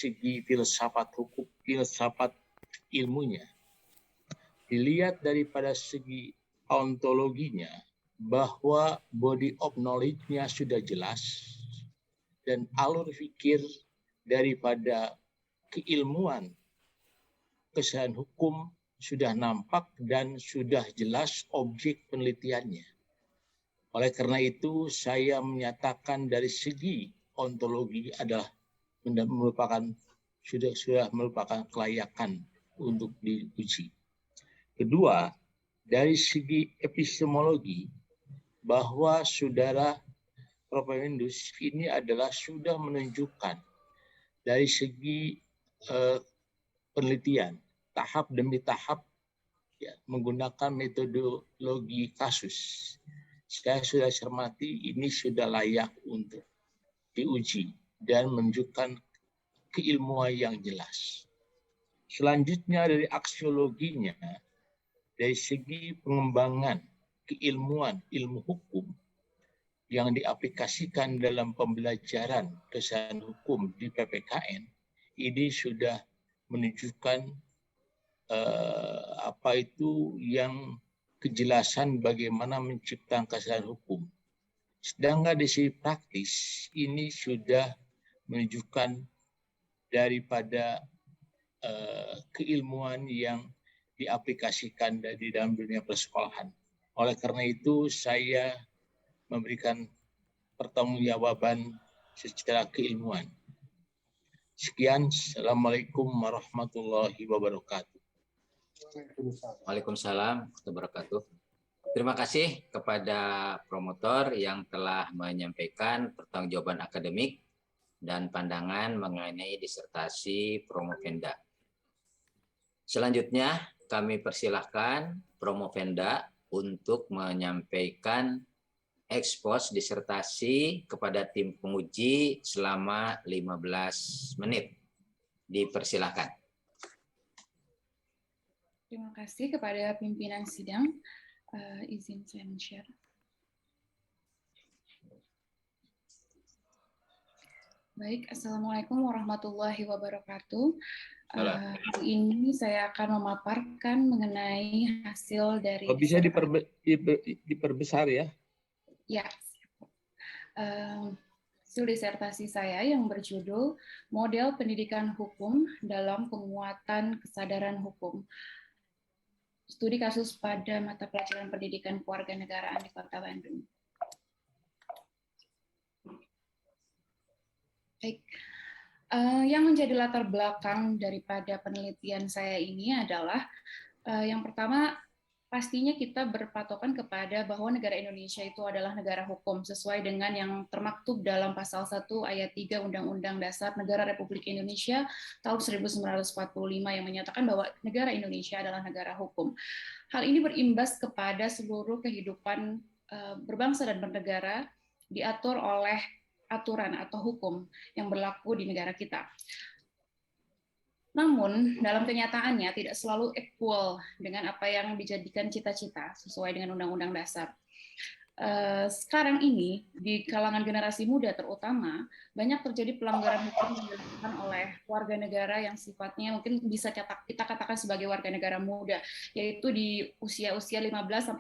segi filsafat hukum, filsafat ilmunya, dilihat daripada segi ontologinya, bahwa body of knowledge-nya sudah jelas dan alur pikir daripada keilmuan kesadaran hukum sudah nampak dan sudah jelas objek penelitiannya. Oleh karena itu, saya menyatakan dari segi ontologi adalah merupakan sudah merupakan kelayakan untuk diuji. Kedua, dari segi epistemologi, bahwa saudara Prof. Wendus ini adalah sudah menunjukkan dari segi penelitian tahap demi tahap, ya, menggunakan metodologi kasus. Saya sudah cermati ini sudah layak untuk diuji dan menunjukkan keilmuan yang jelas. Selanjutnya dari aksiologinya, dari segi pengembangan keilmuan ilmu hukum yang diaplikasikan dalam pembelajaran kesadaran hukum di PPKN, ini sudah menunjukkan yang kejelasan bagaimana menciptakan kesadaran hukum. Sedangkan di sisi praktis ini sudah menunjukkan daripada keilmuan yang diaplikasikan di dalam dunia persekolahan. Oleh karena itu saya memberikan pertanggungjawaban secara keilmuan. Sekian, Assalamualaikum warahmatullahi wabarakatuh. Waalaikumsalam warahmatullahi wabarakatuh. Terima kasih kepada promotor yang telah menyampaikan pertanggungjawaban akademik dan pandangan mengenai disertasi Promovenda. Selanjutnya kami persilahkan Promovenda untuk menyampaikan ekspos disertasi kepada tim penguji selama 15 menit. Dipersilahkan. Terima kasih kepada pimpinan sidang. Izin saya men-share. Baik, Assalamualaikum warahmatullahi wabarakatuh. Hari ini saya akan memaparkan mengenai hasil dari... Bisa diperbesar ya? Ya. Hasil disertasi saya yang berjudul Model Pendidikan Hukum dalam Penguatan Kesadaran Hukum. Studi kasus pada mata pelajaran pendidikan kewarganegaraan di Kota Bandung. Baik, yang menjadi latar belakang daripada penelitian saya ini adalah yang pertama, pastinya kita berpatokan kepada bahwa negara Indonesia itu adalah negara hukum sesuai dengan yang termaktub dalam pasal 1 ayat 3 Undang-Undang Dasar Negara Republik Indonesia tahun 1945 yang menyatakan bahwa negara Indonesia adalah negara hukum. Hal ini berimbas kepada seluruh kehidupan berbangsa dan bernegara diatur oleh aturan atau hukum yang berlaku di negara kita. Namun, dalam kenyataannya tidak selalu equal dengan apa yang dijadikan cita-cita sesuai dengan Undang-Undang Dasar. Sekarang ini, di kalangan generasi muda terutama, banyak terjadi pelanggaran hukum yang dilakukan oleh warga negara yang sifatnya mungkin bisa kita katakan sebagai warga negara muda, yaitu di usia-usia 15-18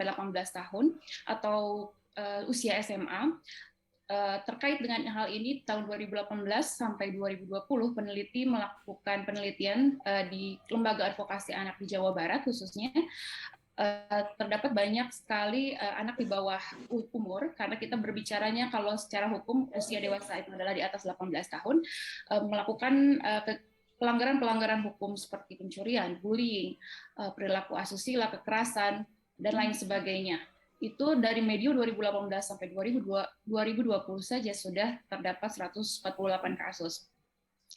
tahun atau usia SMA. Terkait dengan hal ini, tahun 2018 sampai 2020 peneliti melakukan penelitian di Lembaga Advokasi Anak di Jawa Barat khususnya, terdapat banyak sekali anak di bawah umur, karena kita berbicaranya kalau secara hukum usia dewasa itu adalah di atas 18 tahun, melakukan pelanggaran-pelanggaran hukum seperti pencurian, bullying, perilaku asusila, kekerasan, dan lain sebagainya. Itu dari medio 2018 sampai 2020 saja sudah terdapat 148 kasus.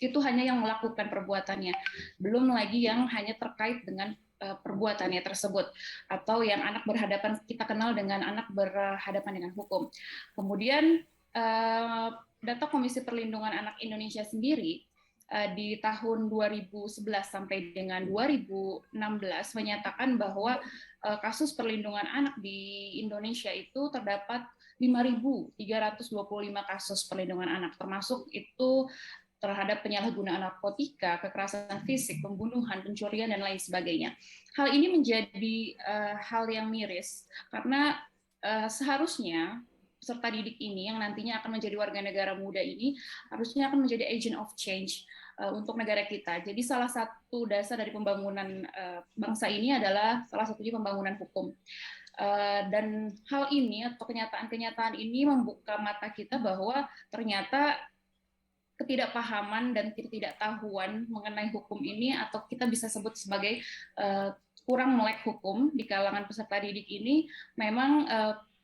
Itu hanya yang melakukan perbuatannya, belum lagi yang hanya terkait dengan perbuatannya tersebut, atau yang anak berhadapan, kita kenal dengan anak berhadapan dengan hukum. Kemudian data Komisi Perlindungan Anak Indonesia sendiri di tahun 2011 sampai dengan 2016 menyatakan bahwa kasus perlindungan anak di Indonesia itu terdapat 5.325 kasus perlindungan anak, termasuk itu terhadap penyalahgunaan narkotika, kekerasan fisik, pembunuhan, pencurian, dan lain sebagainya. Hal ini menjadi hal yang miris karena seharusnya peserta didik ini yang nantinya akan menjadi warga negara muda ini harusnya akan menjadi agent of change untuk negara kita. Jadi salah satu dasar dari pembangunan bangsa ini adalah salah satunya pembangunan hukum. Dan hal ini atau kenyataan-kenyataan ini membuka mata kita bahwa ternyata ketidakpahaman dan ketidaktahuan mengenai hukum ini atau kita bisa sebut sebagai kurang melek hukum di kalangan peserta didik ini memang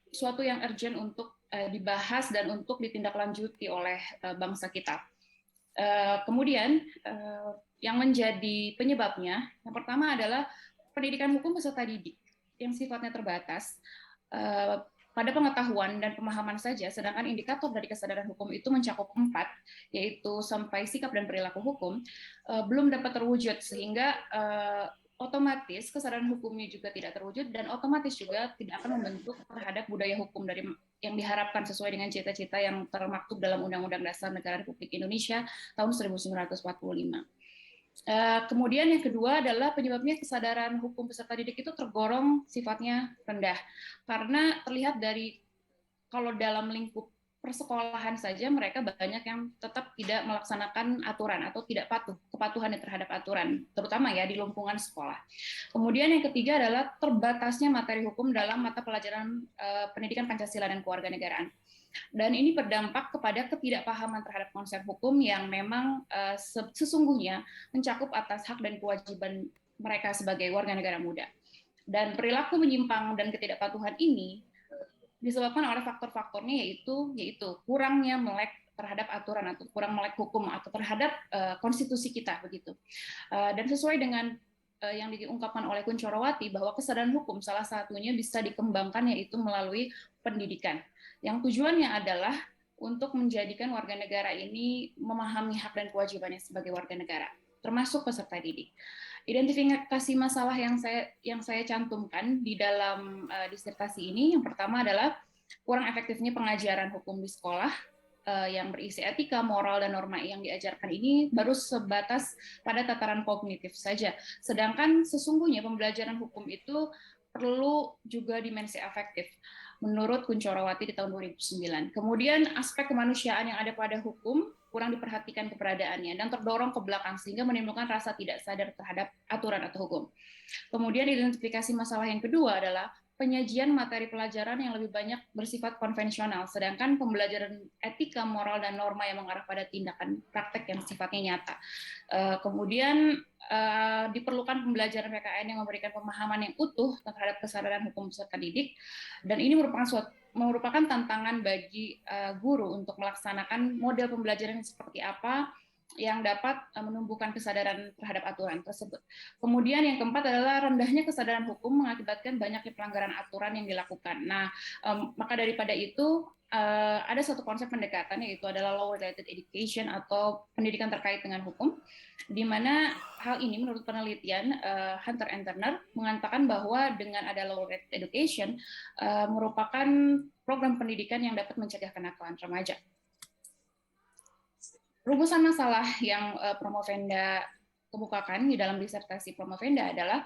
suatu yang urgent untuk dibahas dan untuk ditindaklanjuti oleh bangsa kita. Kemudian yang menjadi penyebabnya, yang pertama adalah pendidikan hukum peserta didik yang sifatnya terbatas pada pengetahuan dan pemahaman saja, sedangkan indikator dari kesadaran hukum itu mencakup 4, yaitu sampai sikap dan perilaku hukum, belum dapat terwujud, sehingga otomatis kesadaran hukumnya juga tidak terwujud dan otomatis juga tidak akan membentuk terhadap budaya hukum dari yang diharapkan sesuai dengan cita-cita yang termaktub dalam Undang-Undang Dasar Negara Republik Indonesia tahun 1945. Kemudian yang kedua adalah penyebabnya kesadaran hukum peserta didik itu tergolong sifatnya rendah karena terlihat dari kalau dalam lingkup persekolahan saja mereka banyak yang tetap tidak melaksanakan aturan atau tidak patuh kepatuhan terhadap aturan, terutama ya di lingkungan sekolah. Kemudian yang ketiga adalah terbatasnya materi hukum dalam mata pelajaran pendidikan Pancasila dan kewarganegaraan. Dan ini berdampak kepada ketidakpahaman terhadap konsep hukum yang memang sesungguhnya mencakup atas hak dan kewajiban mereka sebagai warga negara muda. Dan perilaku menyimpang dan ketidakpatuhan ini disebabkan oleh faktor-faktornya yaitu kurangnya melek terhadap aturan atau kurang melek hukum atau terhadap konstitusi kita begitu. Dan sesuai dengan yang diungkapkan oleh Kunchorowati bahwa kesadaran hukum salah satunya bisa dikembangkan yaitu melalui pendidikan. Yang tujuannya adalah untuk menjadikan warga negara ini memahami hak dan kewajibannya sebagai warga negara, termasuk peserta didik. Identifikasi masalah yang saya cantumkan di dalam disertasi ini, yang pertama adalah kurang efektifnya pengajaran hukum di sekolah yang berisi etika, moral, dan norma yang diajarkan ini baru sebatas pada tataran kognitif saja. Sedangkan sesungguhnya pembelajaran hukum itu perlu juga dimensi afektif, menurut Kunchorowati di tahun 2009. Kemudian aspek kemanusiaan yang ada pada hukum kurang diperhatikan keberadaannya dan terdorong ke belakang sehingga menimbulkan rasa tidak sadar terhadap aturan atau hukum. Kemudian identifikasi masalah yang kedua adalah penyajian materi pelajaran yang lebih banyak bersifat konvensional, sedangkan pembelajaran etika, moral, dan norma yang mengarah pada tindakan praktek yang sifatnya nyata. Kemudian diperlukan pembelajaran PKN yang memberikan pemahaman yang utuh terhadap kesadaran hukum peserta didik, dan ini merupakan tantangan bagi guru untuk melaksanakan model pembelajaran seperti apa yang dapat menumbuhkan kesadaran terhadap aturan tersebut. Kemudian yang keempat adalah rendahnya kesadaran hukum mengakibatkan banyaknya pelanggaran aturan yang dilakukan. Nah, maka daripada itu ada satu konsep pendekatan yaitu adalah law related education atau pendidikan terkait dengan hukum, di mana hal ini menurut penelitian Hunter and Turner mengatakan bahwa dengan ada law related education merupakan program pendidikan yang dapat mencegah kenakalan remaja. Rumusan masalah yang Promovenda kemukakan di dalam disertasi Promovenda adalah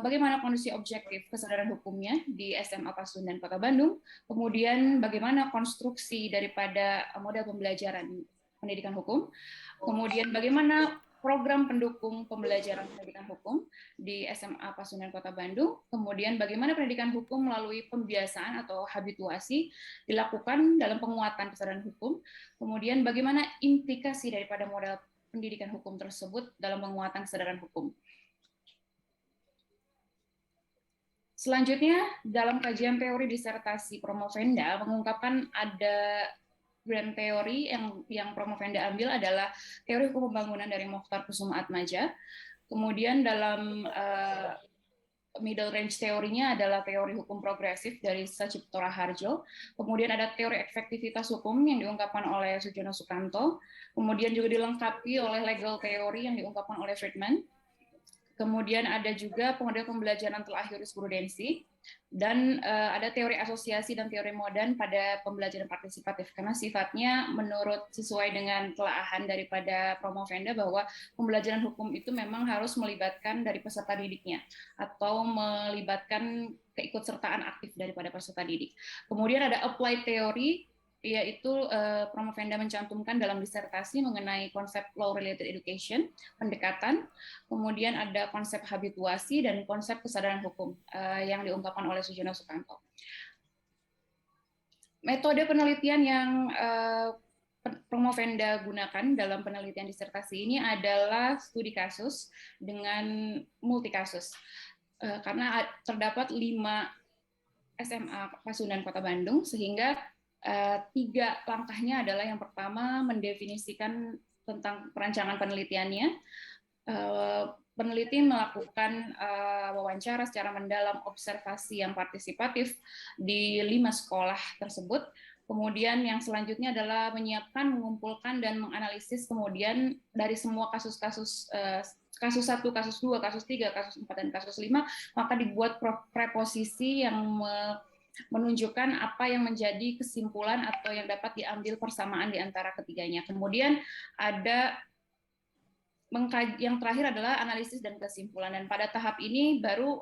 bagaimana kondisi objektif kesadaran hukumnya di SMA Pasundan Kota Bandung, kemudian bagaimana konstruksi daripada model pembelajaran pendidikan hukum, kemudian bagaimana program pendukung pembelajaran pendidikan hukum di SMA Pasundan Kota Bandung, kemudian bagaimana pendidikan hukum melalui pembiasaan atau habituasi dilakukan dalam penguatan kesadaran hukum, kemudian bagaimana implikasi daripada model pendidikan hukum tersebut dalam penguatan kesadaran hukum. Selanjutnya, dalam kajian teori disertasi Promovenda mengungkapkan ada grand teori yang Promovenda ambil adalah teori hukum pembangunan dari Mokhtar Kusumaatmadja. Kemudian dalam middle range teorinya adalah teori hukum progresif dari Sacipto Raharjo. Kemudian ada teori efektivitas hukum yang diungkapkan oleh Sujono Sukanto. Kemudian juga dilengkapi oleh legal teori yang diungkapkan oleh Friedman. Kemudian ada juga model pembelajaran telah jurisprudensi, dan ada teori asosiasi dan teori modern pada pembelajaran partisipatif, karena sifatnya menurut sesuai dengan telaahan daripada Promovenda bahwa pembelajaran hukum itu memang harus melibatkan dari peserta didiknya atau melibatkan keikutsertaan aktif daripada peserta didik. Kemudian ada applied theory, yaitu Promovenda mencantumkan dalam disertasi mengenai konsep law related education, pendekatan, kemudian ada konsep habituasi dan konsep kesadaran hukum yang diungkapkan oleh Sujono Sukanto. Metode penelitian yang Promovenda gunakan dalam penelitian disertasi ini adalah studi kasus dengan multi kasus, karena terdapat 5 SMA Pasundan Kota Bandung, sehingga 3 langkahnya adalah yang pertama mendefinisikan tentang perancangan penelitiannya. Peneliti melakukan wawancara secara mendalam, observasi yang partisipatif di 5 sekolah tersebut. Kemudian yang selanjutnya adalah menyiapkan, mengumpulkan, dan menganalisis kemudian dari semua kasus-kasus, kasus 1, kasus 2, kasus 3, kasus 4, dan kasus 5, maka dibuat preposisi yang menunjukkan apa yang menjadi kesimpulan atau yang dapat diambil persamaan di antara ketiganya. Kemudian ada yang terakhir adalah analisis dan kesimpulan, dan pada tahap ini baru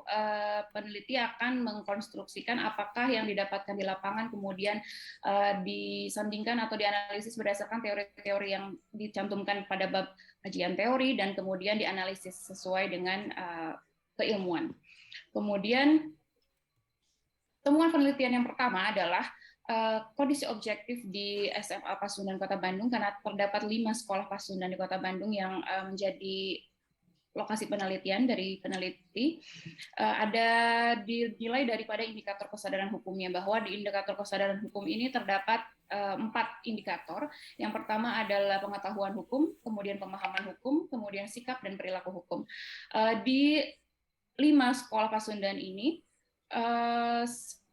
peneliti akan mengkonstruksikan apakah yang didapatkan di lapangan kemudian disandingkan atau dianalisis berdasarkan teori-teori yang dicantumkan pada bab kajian teori dan kemudian dianalisis sesuai dengan keilmuan. Kemudian temuan penelitian yang pertama adalah kondisi objektif di SMA Pasundan Kota Bandung, karena terdapat 5 sekolah Pasundan di Kota Bandung yang menjadi lokasi penelitian dari peneliti. Ada dinilai daripada indikator kesadaran hukumnya, bahwa di indikator kesadaran hukum ini terdapat 4 indikator. Yang pertama adalah pengetahuan hukum, kemudian pemahaman hukum, kemudian sikap dan perilaku hukum. Di 5 sekolah Pasundan ini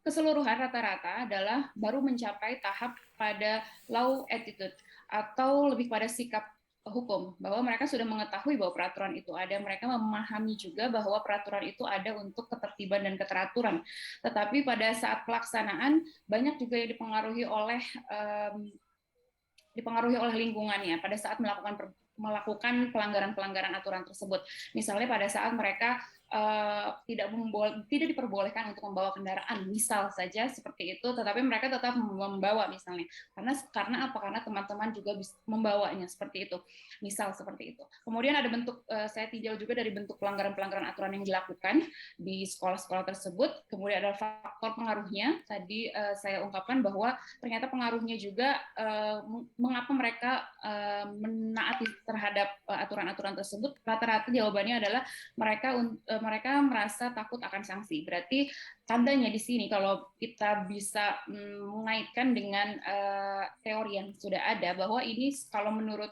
keseluruhan rata-rata adalah baru mencapai tahap pada law attitude atau lebih pada sikap hukum, bahwa mereka sudah mengetahui bahwa peraturan itu ada, mereka memahami juga bahwa peraturan itu ada untuk ketertiban dan keteraturan. Tetapi pada saat pelaksanaan banyak juga yang dipengaruhi oleh lingkungannya pada saat melakukan pelanggaran-pelanggaran aturan tersebut. Misalnya pada saat mereka tidak diperbolehkan untuk membawa kendaraan, misal saja seperti itu, tetapi mereka tetap membawa misalnya. Karena apa? Karena teman-teman juga bisa membawanya seperti itu. Misal seperti itu. Kemudian ada bentuk, saya tinjau juga dari bentuk pelanggaran-pelanggaran aturan yang dilakukan di sekolah-sekolah tersebut. Kemudian ada faktor pengaruhnya. Tadi saya ungkapkan bahwa ternyata pengaruhnya juga mengapa mereka menaati terhadap aturan-aturan tersebut. Rata-rata jawabannya adalah mereka merasa takut akan sanksi. Berarti tandanya di sini kalau kita bisa mengaitkan dengan teori yang sudah ada, bahwa ini kalau menurut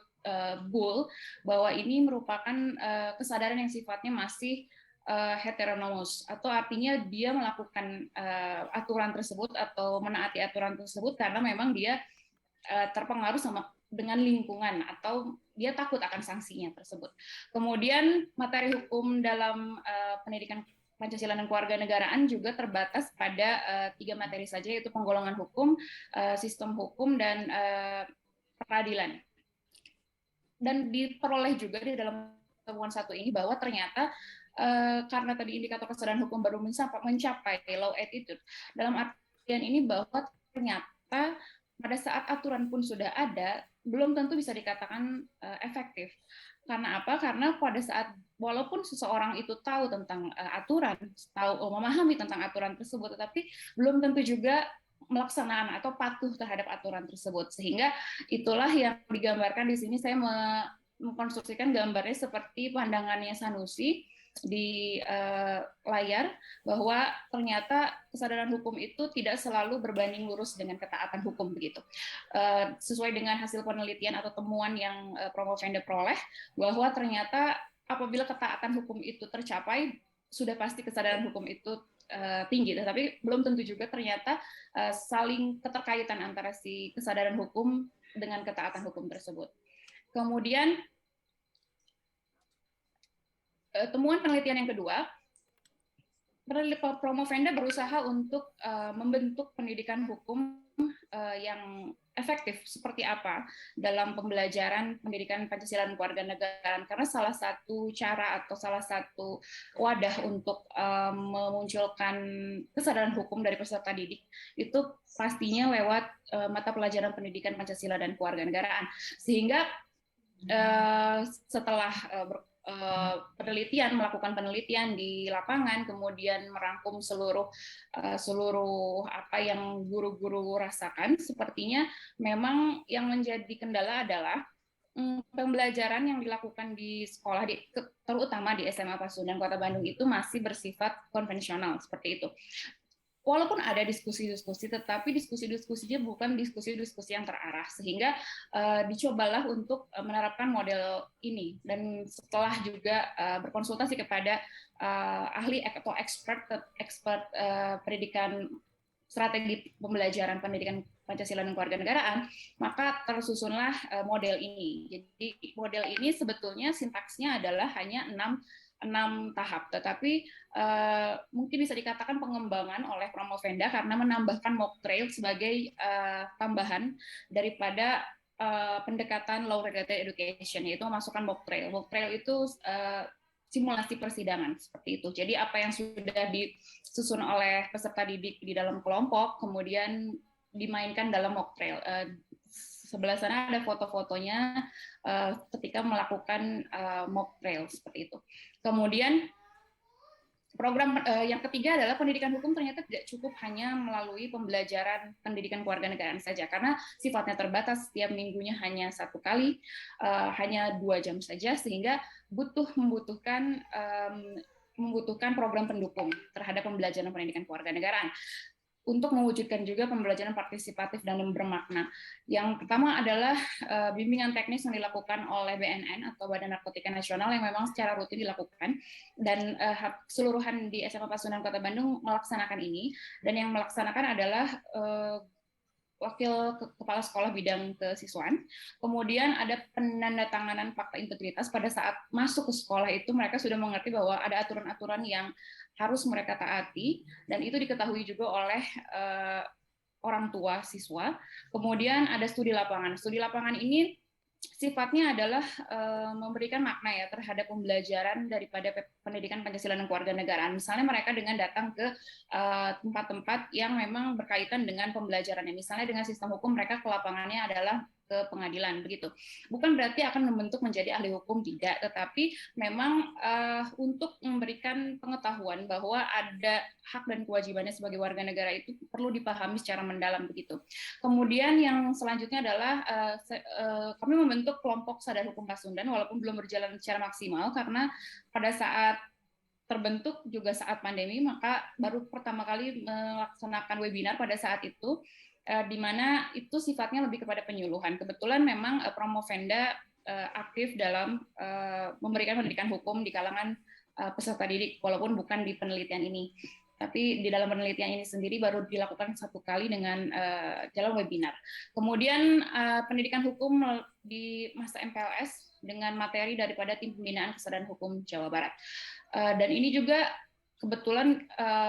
Bull, bahwa ini merupakan kesadaran yang sifatnya masih heteronomous, atau artinya dia melakukan aturan tersebut atau menaati aturan tersebut karena memang dia terpengaruh dengan lingkungan atau dia takut akan sanksinya tersebut. Kemudian materi hukum dalam pendidikan Pancasila dan Kewarganegaraan juga terbatas pada 3 materi saja, yaitu penggolongan hukum, sistem hukum, dan peradilan. Dan diperoleh juga di dalam temuan 1 ini bahwa ternyata karena tadi indikator kesadaran hukum baru mencapai law attitude, dalam artian ini bahwa ternyata pada saat aturan pun sudah ada, belum tentu bisa dikatakan efektif. Karena apa? Karena pada saat walaupun seseorang itu tahu tentang aturan, memahami tentang aturan tersebut, tetapi belum tentu juga melaksanakan atau patuh terhadap aturan tersebut. Sehingga itulah yang digambarkan di sini. Saya mengkonstruksikan gambarnya seperti pandangannya Sanusi di layar, bahwa ternyata kesadaran hukum itu tidak selalu berbanding lurus dengan ketaatan hukum begitu. Sesuai dengan hasil penelitian atau temuan yang Promovenda peroleh, bahwa ternyata apabila ketaatan hukum itu tercapai, sudah pasti kesadaran hukum itu tinggi, tetapi belum tentu juga ternyata saling keterkaitan antara si kesadaran hukum dengan ketaatan hukum tersebut. Kemudian temuan penelitian yang kedua, Promovenda berusaha untuk membentuk pendidikan hukum yang efektif seperti apa dalam pembelajaran pendidikan Pancasila dan Kewarganegaraan, karena salah satu cara atau salah satu wadah untuk memunculkan kesadaran hukum dari peserta didik itu pastinya lewat mata pelajaran pendidikan Pancasila dan Kewarganegaraan. Sehingga setelah melakukan penelitian di lapangan, kemudian merangkum seluruh apa yang guru-guru rasakan, sepertinya memang yang menjadi kendala adalah pembelajaran yang dilakukan di sekolah, terutama di SMA Pasundan Kota Bandung itu masih bersifat konvensional seperti itu. Walaupun ada diskusi-diskusi, tetapi diskusi-diskusinya bukan diskusi-diskusi yang terarah, sehingga dicobalah untuk menerapkan model ini. Dan setelah juga berkonsultasi kepada ahli atau expert pendidikan strategi pembelajaran pendidikan Pancasila dan Kewarganegaraan, maka tersusunlah model ini. Jadi model ini sebetulnya sintaksnya adalah hanya 6 tahap, tetapi mungkin bisa dikatakan pengembangan oleh Promovenda karena menambahkan mock trial sebagai tambahan daripada pendekatan law related education, yaitu memasukkan mock trial. Mock trial itu simulasi persidangan seperti itu. Jadi apa yang sudah disusun oleh peserta didik di dalam kelompok kemudian dimainkan dalam mock trial. Sebelah sana ada foto-fotonya ketika melakukan mock trial seperti itu. Kemudian program yang ketiga adalah pendidikan hukum ternyata tidak cukup hanya melalui pembelajaran pendidikan kewarganegaraan saja, karena sifatnya terbatas, setiap minggunya hanya 1 kali, hanya 2 jam saja, sehingga membutuhkan program pendukung terhadap pembelajaran pendidikan kewarganegaraan untuk mewujudkan juga pembelajaran partisipatif dan bermakna. Yang pertama adalah bimbingan teknis yang dilakukan oleh BNN atau Badan Narkotika Nasional yang memang secara rutin dilakukan, dan keseluruhan di SMA Pasundan Kota Bandung melaksanakan ini, dan yang melaksanakan adalah Wakil Kepala Sekolah Bidang Kesiswaan. Kemudian ada penandatanganan fakta integritas. Pada saat masuk ke sekolah itu mereka sudah mengerti bahwa ada aturan-aturan yang harus mereka taati, dan itu diketahui juga oleh orang tua siswa. Kemudian ada studi lapangan. Studi lapangan ini sifatnya adalah memberikan makna ya terhadap pembelajaran daripada pendidikan Pancasila dan Kewarganegaraan. Misalnya mereka dengan datang ke tempat-tempat yang memang berkaitan dengan pembelajarannya. Misalnya dengan sistem hukum, mereka ke lapangannya adalah ke pengadilan begitu. Bukan berarti akan membentuk menjadi ahli hukum, tidak, tetapi memang untuk memberikan pengetahuan bahwa ada hak dan kewajibannya sebagai warga negara itu perlu dipahami secara mendalam begitu. Kemudian yang selanjutnya adalah kami membentuk kelompok sadar hukum Pasundan walaupun belum berjalan secara maksimal karena pada saat terbentuk juga saat pandemi, maka baru pertama kali melaksanakan webinar pada saat itu, di mana itu sifatnya lebih kepada penyuluhan. Kebetulan memang Promovenda aktif dalam memberikan pendidikan hukum di kalangan peserta didik, walaupun bukan di penelitian ini. Tapi di dalam penelitian ini sendiri baru dilakukan 1 kali dengan jalan webinar. Kemudian pendidikan hukum di masa MPLS dengan materi daripada Tim Pembinaan Kesadaran Hukum Jawa Barat. Dan ini juga kebetulan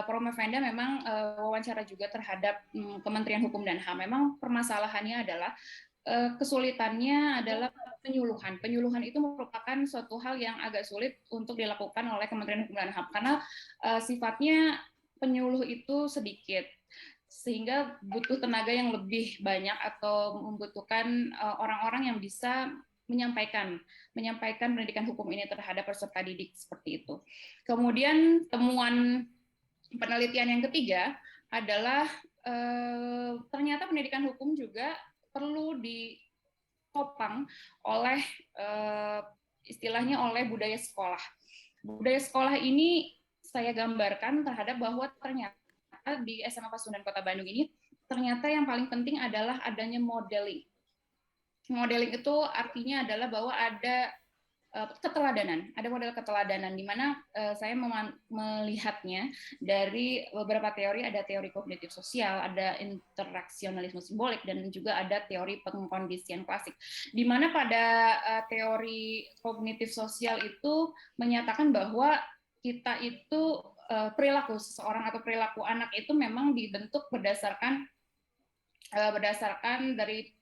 Promovenda memang wawancara juga terhadap Kementerian Hukum dan HAM. Memang permasalahannya adalah kesulitannya adalah penyuluhan. Penyuluhan itu merupakan suatu hal yang agak sulit untuk dilakukan oleh Kementerian Hukum dan HAM karena sifatnya penyuluh itu sedikit, sehingga butuh tenaga yang lebih banyak atau membutuhkan orang-orang yang bisa menyampaikan pendidikan hukum ini terhadap peserta didik seperti itu. Kemudian temuan penelitian yang ketiga adalah ternyata pendidikan hukum juga perlu ditopang oleh istilahnya oleh budaya sekolah. Budaya sekolah ini saya gambarkan terhadap bahwa ternyata di SMA Pasundan Kota Bandung ini ternyata yang paling penting adalah adanya modeling. Modeling itu artinya adalah bahwa ada keteladanan. Ada model keteladanan di mana saya melihatnya dari beberapa teori. Ada teori kognitif sosial, ada interaksionalisme simbolik, dan juga ada teori pengkondisian klasik. Di mana pada teori kognitif sosial itu menyatakan bahwa kita itu perilaku seseorang atau perilaku anak itu memang dibentuk berdasarkan dari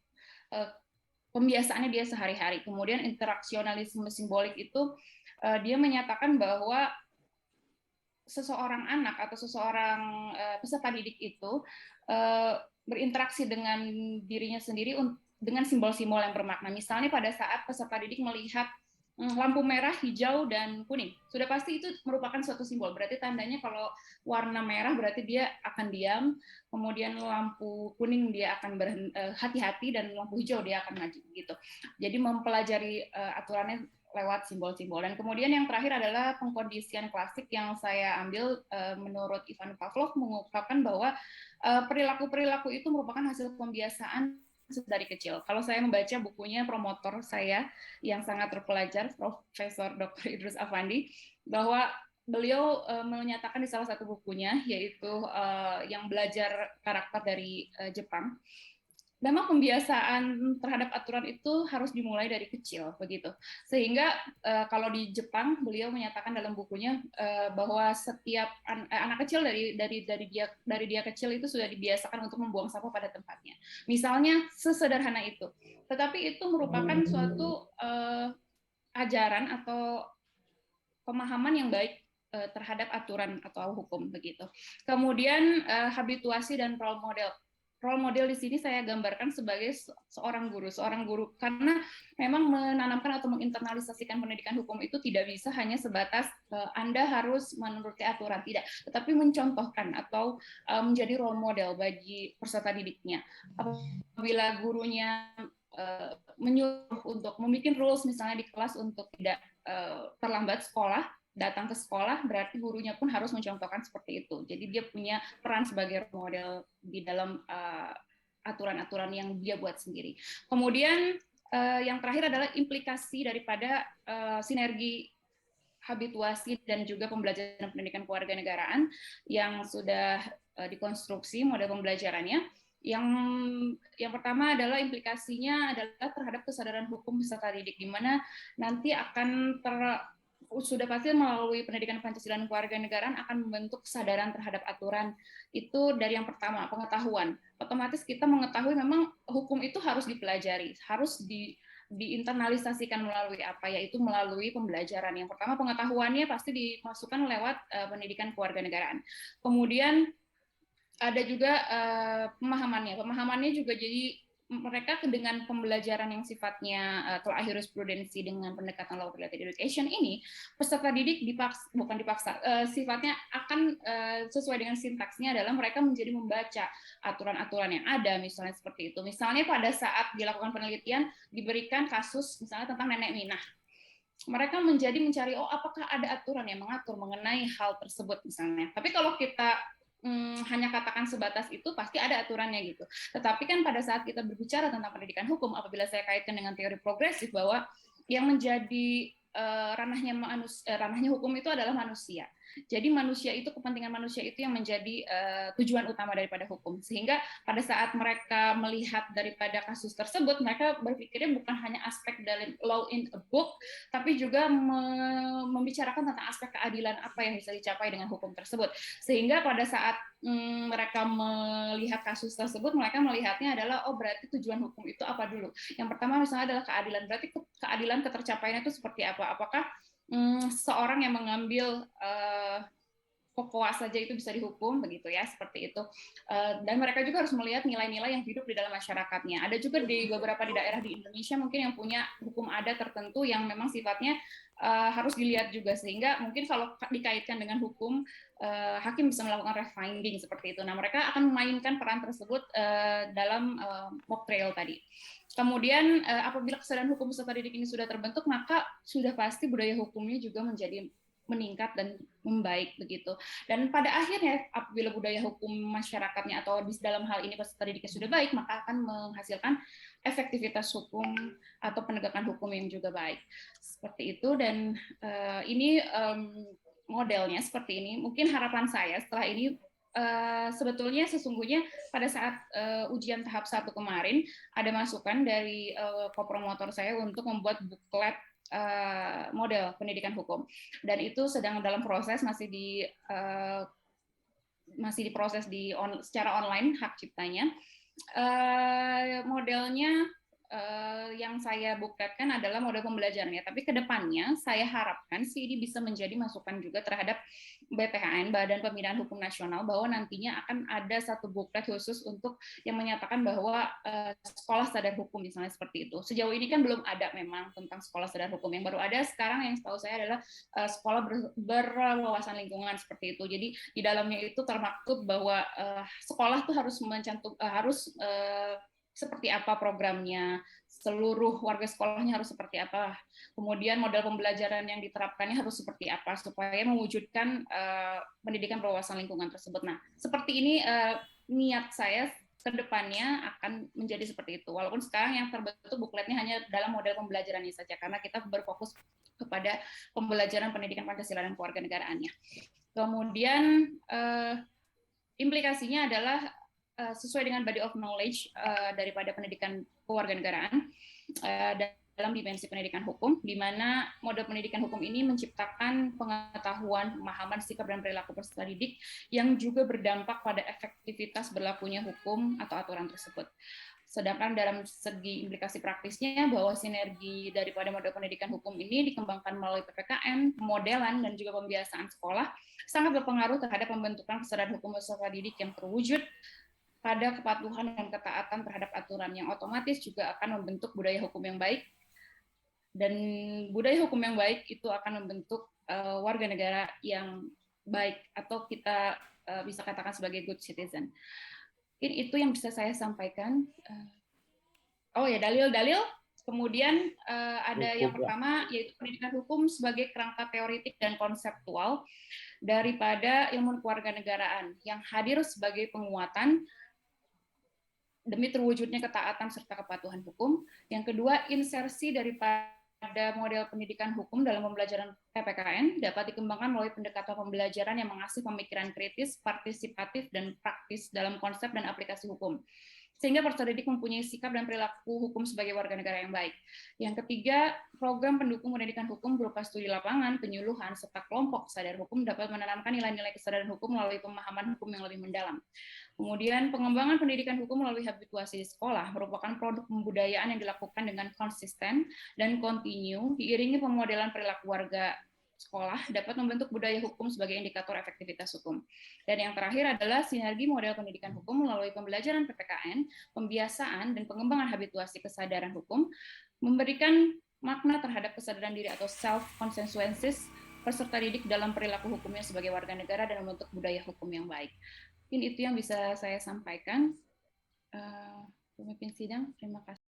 pembiasaannya dia sehari-hari. Kemudian interaksionalisme simbolik itu dia menyatakan bahwa seseorang anak atau seseorang peserta didik itu berinteraksi dengan dirinya sendiri dengan simbol-simbol yang bermakna. Misalnya pada saat peserta didik melihat lampu merah, hijau, dan kuning, sudah pasti itu merupakan suatu simbol. Berarti tandanya kalau warna merah berarti dia akan diam, kemudian lampu kuning dia akan hati-hati, dan lampu hijau dia akan maju gitu. Jadi mempelajari aturannya lewat simbol-simbol. Dan kemudian yang terakhir adalah pengkondisian klasik yang saya ambil menurut Ivan Pavlov, mengungkapkan bahwa perilaku-perilaku itu merupakan hasil pembiasaan dari kecil. Kalau saya membaca bukunya promotor saya yang sangat terpelajar, Profesor Dr. Idrus Afandi, bahwa beliau menyatakan di salah satu bukunya, yaitu yang belajar karakter dari Jepang, memang pembiasaan terhadap aturan itu harus dimulai dari kecil, begitu. Sehingga kalau di Jepang, beliau menyatakan dalam bukunya bahwa setiap anak kecil dari dia kecil itu sudah dibiasakan untuk membuang sampah pada tempatnya. Misalnya sesederhana itu. Tetapi itu merupakan suatu ajaran atau pemahaman yang baik terhadap aturan atau hukum, begitu. Kemudian habituasi dan role model. Role model di sini saya gambarkan sebagai seorang guru karena memang menanamkan atau menginternalisasikan pendidikan hukum itu tidak bisa hanya sebatas Anda harus menuruti aturan, tidak, tetapi mencontohkan atau menjadi role model bagi peserta didiknya. Apabila gurunya menyuruh untuk membuat rules misalnya di kelas untuk tidak terlambat sekolah, datang ke sekolah, berarti gurunya pun harus mencontohkan seperti itu. Jadi dia punya peran sebagai model di dalam aturan-aturan yang dia buat sendiri. Kemudian yang terakhir adalah implikasi daripada sinergi habituasi dan juga pembelajaran pendidikan kewarganegaraan yang sudah dikonstruksi model pembelajarannya. Yang pertama adalah implikasinya adalah terhadap kesadaran hukum peserta didik, di mana nanti akan sudah pasti melalui pendidikan Pancasila dan kewarganegaraan akan membentuk kesadaran terhadap aturan. Itu dari yang pertama, pengetahuan. Otomatis kita mengetahui memang hukum itu harus dipelajari, harus diinternalisasikan melalui apa, yaitu melalui pembelajaran. Yang pertama, pengetahuannya pasti dimasukkan lewat pendidikan kewarganegaraan. Kemudian ada juga pemahamannya. Pemahamannya juga jadi mereka dengan pembelajaran yang sifatnya telah jurisprudensi dengan pendekatan law related education ini, peserta didik sifatnya akan sesuai dengan sintaksnya adalah mereka menjadi membaca aturan-aturan yang ada, misalnya seperti itu. Misalnya pada saat dilakukan penelitian diberikan kasus misalnya tentang nenek Minah, mereka menjadi mencari apakah ada aturan yang mengatur mengenai hal tersebut misalnya. Tapi kalau kita hanya katakan sebatas itu, pasti ada aturannya gitu. Tetapi kan pada saat kita berbicara tentang pendidikan hukum, apabila saya kaitkan dengan teori progresif bahwa yang menjadi ranahnya hukum itu adalah manusia. Jadi manusia itu, kepentingan manusia itu yang menjadi tujuan utama daripada hukum. Sehingga pada saat mereka melihat daripada kasus tersebut, mereka berpikirnya bukan hanya aspek dari law in a book, tapi juga membicarakan tentang aspek keadilan apa yang bisa dicapai dengan hukum tersebut. Sehingga pada saat mereka melihat kasus tersebut, mereka melihatnya adalah berarti tujuan hukum itu apa dulu. Yang pertama misalnya adalah keadilan. Berarti keadilan ketercapaiannya itu seperti apa? Apakah seorang yang mengambil kokoa saja itu bisa dihukum, begitu ya, seperti itu. Dan mereka juga harus melihat nilai-nilai yang hidup di dalam masyarakatnya. Ada juga di beberapa daerah di Indonesia mungkin yang punya hukum adat tertentu yang memang sifatnya harus dilihat juga, sehingga mungkin kalau dikaitkan dengan hukum, hakim bisa melakukan refining seperti itu. Nah, mereka akan memainkan peran tersebut dalam mock trial tadi. Kemudian apabila kesadaran hukum peserta didik ini sudah terbentuk, maka sudah pasti budaya hukumnya juga menjadi meningkat dan membaik begitu. Dan pada akhirnya apabila budaya hukum masyarakatnya atau di dalam hal ini peserta didiknya sudah baik, maka akan menghasilkan efektivitas hukum atau penegakan hukum yang juga baik. Seperti itu, dan ini modelnya seperti ini. Mungkin harapan saya setelah ini, sebetulnya sesungguhnya pada saat ujian tahap 1 kemarin ada masukan dari kopromotor saya untuk membuat buklet model pendidikan hukum, dan itu sedang dalam proses, masih diproses secara online hak ciptanya. Modelnya yang saya buktikan adalah model pembelajarannya, tapi ke depannya saya harapkan sih ini bisa menjadi masukan juga terhadap BPHN, Badan Pembinaan Hukum Nasional, bahwa nantinya akan ada satu buklet khusus untuk yang menyatakan bahwa sekolah sadar hukum, misalnya seperti itu. Sejauh ini kan belum ada memang tentang sekolah sadar hukum. Yang baru ada sekarang yang setahu saya adalah sekolah berwawasan lingkungan, seperti itu. Jadi di dalamnya itu termaktub bahwa sekolah tuh harus seperti apa programnya, seluruh warga sekolahnya harus seperti apa, kemudian model pembelajaran yang diterapkannya harus seperti apa supaya mewujudkan pendidikan berwawasan lingkungan tersebut. Nah, seperti ini niat saya ke depannya akan menjadi seperti itu. Walaupun sekarang yang terbentuk bukletnya hanya dalam model pembelajarannya saja, karena kita berfokus kepada pembelajaran pendidikan Pancasila dan kewarganegaraannya. Kemudian implikasinya adalah sesuai dengan body of knowledge daripada pendidikan kewarganegaraan dalam dimensi pendidikan hukum, di mana model pendidikan hukum ini menciptakan pengetahuan, pemahaman, sikap, dan perilaku peserta didik yang juga berdampak pada efektivitas berlakunya hukum atau aturan tersebut. Sedangkan dalam segi implikasi praktisnya, bahwa sinergi daripada model pendidikan hukum ini dikembangkan melalui PPKN, pemodelan, dan juga pembiasaan sekolah, sangat berpengaruh terhadap pembentukan kesadaran hukum peserta didik yang terwujud pada kepatuhan dan ketaatan terhadap aturan, yang otomatis juga akan membentuk budaya hukum yang baik, dan budaya hukum yang baik itu akan membentuk warga negara yang baik, atau kita bisa katakan sebagai good citizen. Mungkin itu yang bisa saya sampaikan. Oh ya, dalil-dalil. Kemudian ada yang pertama, yaitu pendidikan hukum sebagai kerangka teoritik dan konseptual daripada ilmu kewarganegaraan yang hadir sebagai penguatan demi terwujudnya ketaatan serta kepatuhan hukum. Yang kedua, insersi daripada model pendidikan hukum dalam pembelajaran PPKN dapat dikembangkan melalui pendekatan pembelajaran yang mengasih pemikiran kritis, partisipatif, dan praktis dalam konsep dan aplikasi hukum, sehingga peserta didik mempunyai sikap dan perilaku hukum sebagai warga negara yang baik. Yang ketiga, program pendukung pendidikan hukum berupa studi lapangan, penyuluhan, serta kelompok sadar hukum dapat menanamkan nilai-nilai kesadaran hukum melalui pemahaman hukum yang lebih mendalam. Kemudian, pengembangan pendidikan hukum melalui habituasi di sekolah merupakan produk pembudayaan yang dilakukan dengan konsisten dan kontinu, diiringi pemodelan perilaku warga sekolah dapat membentuk budaya hukum sebagai indikator efektivitas hukum. Dan yang terakhir adalah sinergi model pendidikan hukum melalui pembelajaran PPKN, pembiasaan, dan pengembangan habituasi kesadaran hukum, memberikan makna terhadap kesadaran diri atau self-consensuensis peserta didik dalam perilaku hukumnya sebagai warga negara dan membentuk budaya hukum yang baik. Mungkin itu yang bisa saya sampaikan. Pemimpin sidang, terima kasih.